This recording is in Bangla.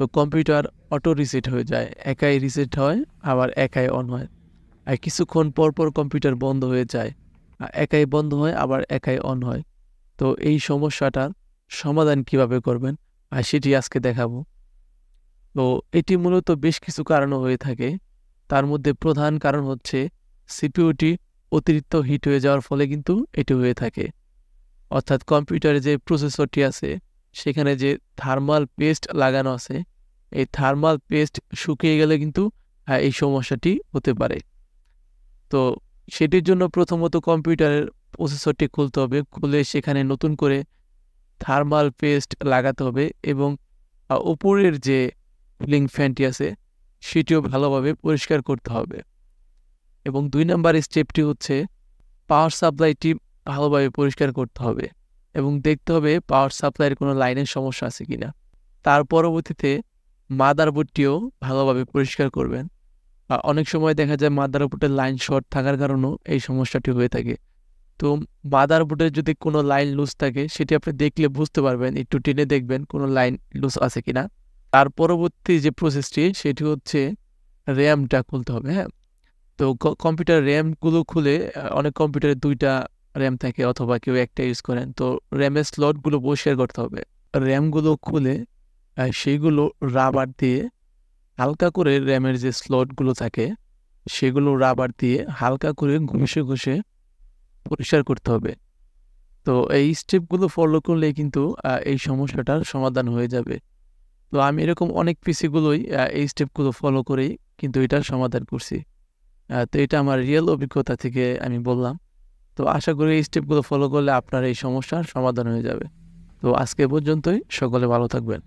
তো কম্পিউটার অটো রিসেট হয়ে যায়, একাই রিসেট হয় আবার একাই অন হয়। আর কিছুক্ষণ পর পর কম্পিউটার বন্ধ হয়ে যায়, একাই বন্ধ হয় আবার একাই অন হয়। তো এই সমস্যাটার সমাধান কিভাবে করবেন আর সেটি আজকে দেখাবো। তো এটি মূলত বেশ কিছু কারণে হয়ে থাকে। তার মধ্যে প্রধান কারণ হচ্ছে সিপিইউটি অতিরিক্ত হিট হয়ে যাওয়ার ফলে কিন্তু এটি হয়ে থাকে। অর্থাৎ কম্পিউটারে যে প্রসেসরটি আছে সেখানে যে থার্মাল পেস্ট লাগানো আছে, এই থার্মাল পেস্ট শুকিয়ে গেলে কিন্তু এই সমস্যাটি হতে পারে। তো সেটির জন্য প্রথমত কম্পিউটারের প্রসেসরটি খুলতে হবে, খুলে সেখানে নতুন করে থার্মাল পেস্ট লাগাতে হবে এবং উপরের যে কুলিং ফ্যানটি আছে সেটিও ভালোভাবে পরিষ্কার করতে হবে। এবং ২ নাম্বার স্টেপটি হচ্ছে পাওয়ার সাপ্লাইটি ভালোভাবে পরিষ্কার করতে হবে এবং দেখতে হবে পাওয়ার সাপ্লাইয়ের কোনো লাইনের সমস্যা আছে কিনা। তার পরবর্তীতে মাদারবোর্ডটিও ভালোভাবে পরিষ্কার করবেন। অনেক সময় দেখা যায় মাদারবোর্ডের লাইন শর্ট থাকার কারণেও এই সমস্যাটি হয়ে থাকে। তো মাদারবোর্ডের যদি কোনো লাইন লুজ থাকে সেটি আপনি দেখলে বুঝতে পারবেন, একটু টেনে দেখবেন কোনো লাইন লুজ আছে কিনা। তার পরবর্তী যে প্রসেসটি সেটি হচ্ছে র্যামটা খুলতে হবে, হ্যাঁ? তো কম্পিউটার র্যামগুলো খুলে অনেক কম্পিউটারে ২ টা র্যাম থাকে অথবা কেউ একটা ইউজ করেন। তো র্যামের স্লটগুলো পরিষ্কার করতে হবে। র্যামগুলো খুলে সেইগুলো রাবার দিয়ে হালকা করে র্যামের যে স্লটগুলো থাকে সেগুলো রাবার দিয়ে হালকা করে ঘষে পরিষ্কার করতে হবে। তো এই স্টেপগুলো ফলো করলেই কিন্তু এই সমস্যাটার সমাধান হয়ে যাবে। তো আমি এরকম অনেক পিসিগুলোই এই স্টেপগুলো ফলো করেই কিন্তু এটার সমাধান করছি। তো এটা আমার রিয়েল অভিজ্ঞতা থেকে আমি বললাম। তো আশা করি এই স্টেপগুলো ফলো করলে আপনার এই সমস্যার সমাধান হয়ে যাবে। তো আজকে এ পর্যন্তই। সকলে ভালো থাকবেন।